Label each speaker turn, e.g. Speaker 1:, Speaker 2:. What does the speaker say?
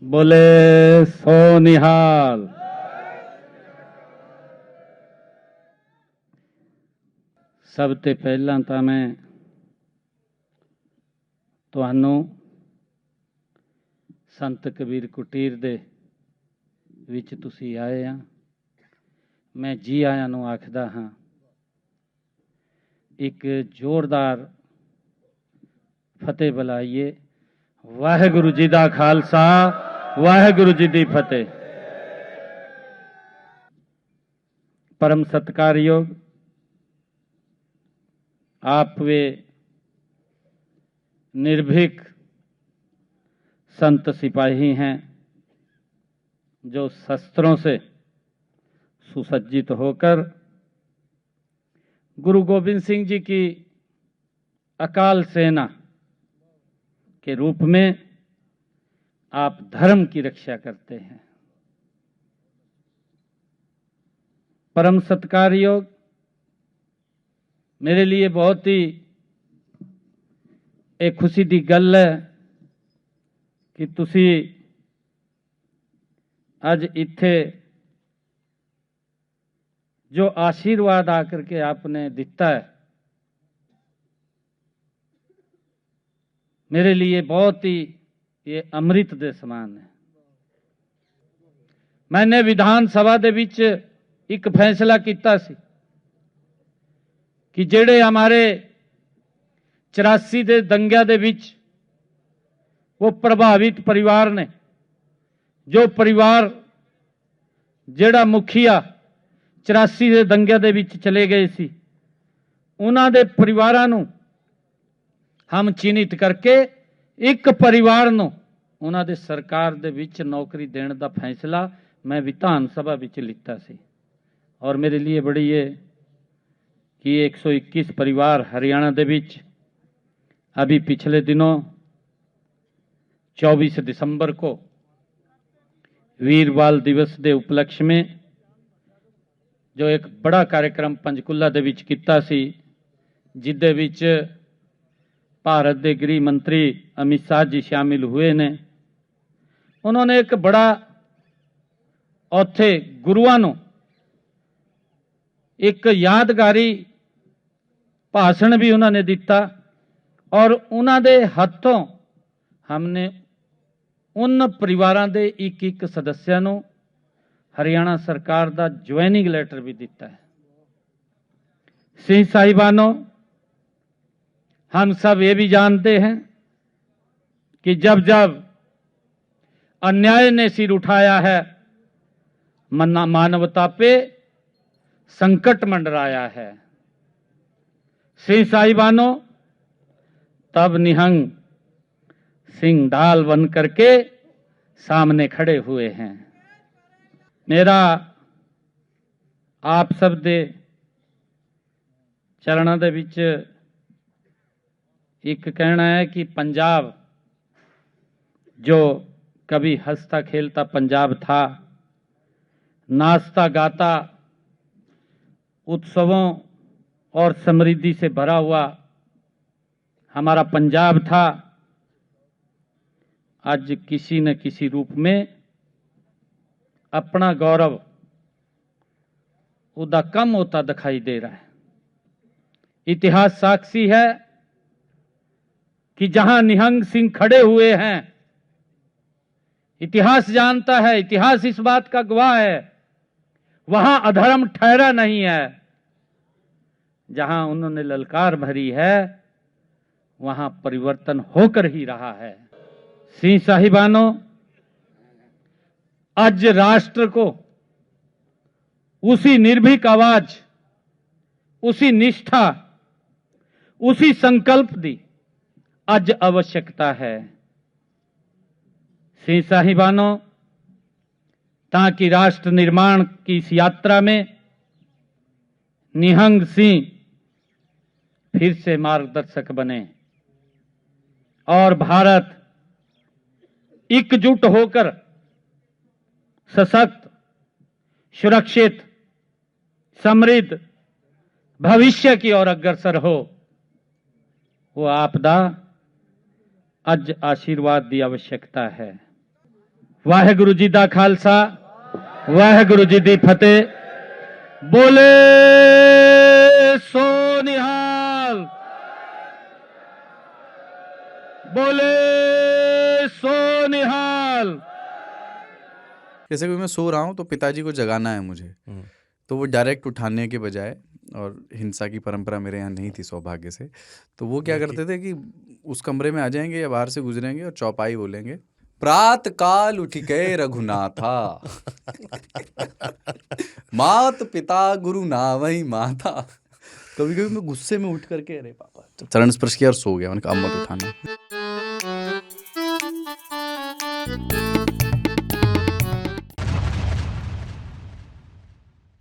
Speaker 1: बोले सो निहाल। सब ते पहला तो मैं तुहानू संत कबीर कुटीर दे विच तुसी आए हैं, मैं जी आया नू आखदा हाँ। एक जोरदार फतेह बुलाइए। वाहिगुरु जी दा खालसा, वाहिगुरु जी दी फतेह। परम सत्कारयोग आप वे निर्भीक संत सिपाही हैं जो शस्त्रों से सुसज्जित होकर गुरु गोविंद सिंह जी की अकाल सेना के रूप में आप धर्म की रक्षा करते हैं। परम सत्कार योग मेरे लिए बहुत ही एक खुशी दी गल है कि तुसी अज इत्थे जो आशीर्वाद आकर के आपने दिता है, मेरे लिए बहुत ही ये अमृत दे समान है। मैंने विधानसभा दे विच एक फैसला किया सी कि जेड़े हमारे 84 दे दंगिया दे विच वो प्रभावित परिवार ने, जो परिवार जेड़ा मुखिया 84 दे दंगिया दे विच चले गए सी, उन्हां दे परिवारां नूं हम चिन्हित करके एक परिवार नूं उन्हां दे सरकार दे विच नौकरी देने दा फैसला मैं विधान सभा विच लिता सी। और मेरे लिए बड़ी ये कि 121 परिवार हरियाणा दे विच अभी पिछले दिनों 24 दिसंबर को वीर बाल दिवस के उपलक्ष्य में जो एक बड़ा कार्यक्रम पंचकुला दे विच कीता सी, जिदे विच भारत के गृह मंत्री अमित शाह जी शामिल हुए ने। उन्होंने एक बड़ा उत्थे गुरुआं नूं एक यादगारी भाषण भी उन्होंने दिता और उन्होंने हाथों हमने उन परिवारों के एक एक सदस्यों को हरियाणा सरकार का ज्वाइनिंग लैटर भी दिता है। सिंह साहिबानों, हम सब ये भी जानते हैं कि जब जब अन्याय ने सिर उठाया है, मानवता पे संकट मंडराया है, सिंह साहिबानों तब निहंग सिंह ढाल बन करके सामने खड़े हुए हैं। मेरा आप सब दे चरणों दे विच एक कहना है कि पंजाब जो कभी हंसता खेलता पंजाब था, नाचता गाता उत्सवों और समृद्धि से भरा हुआ हमारा पंजाब था, आज किसी न किसी रूप में अपना गौरव उदा कम होता दिखाई दे रहा है। इतिहास साक्षी है कि जहां निहंग सिंह खड़े हुए हैं, इतिहास जानता है, इतिहास इस बात का गवाह है, वहां अधर्म ठहरा नहीं है। जहां उन्होंने ललकार भरी है वहां परिवर्तन होकर ही रहा है। सिंह साहिबानों, आज राष्ट्र को उसी निर्भीक आवाज, उसी निष्ठा, उसी संकल्प दी आज आवश्यकता है। सिंह साहिबानों, ताकि राष्ट्र निर्माण की इस यात्रा में निहंग सिंह फिर से मार्गदर्शक बने और भारत एकजुट होकर सशक्त, सुरक्षित, समृद्ध भविष्य की ओर अग्रसर हो, वो आपदा आज आशीर्वाद की आवश्यकता है। वाहेगुरु जी दा खालसा वाहेगुरु जी दी फतेह। बोले सो निहाल, बोले सो निहाल।
Speaker 2: जैसे कि मैं सो रहा हूँ तो पिताजी को जगाना है मुझे, तो वो डायरेक्ट उठाने के बजाय, और हिंसा की परंपरा मेरे यहाँ नहीं थी सौभाग्य से, तो वो क्या करते थे कि उस कमरे में आ जाएंगे या बाहर से गुजरेंगे और चौपाई बोलेंगे, प्रात काल उठ के रघुनाथा मात पिता गुरु नावई माता। कभी कभी मैं गुस्से में उठ करके अरे पापा चरण स्पर्श किया और सो गया, मैंने कहा अब मत उठाना।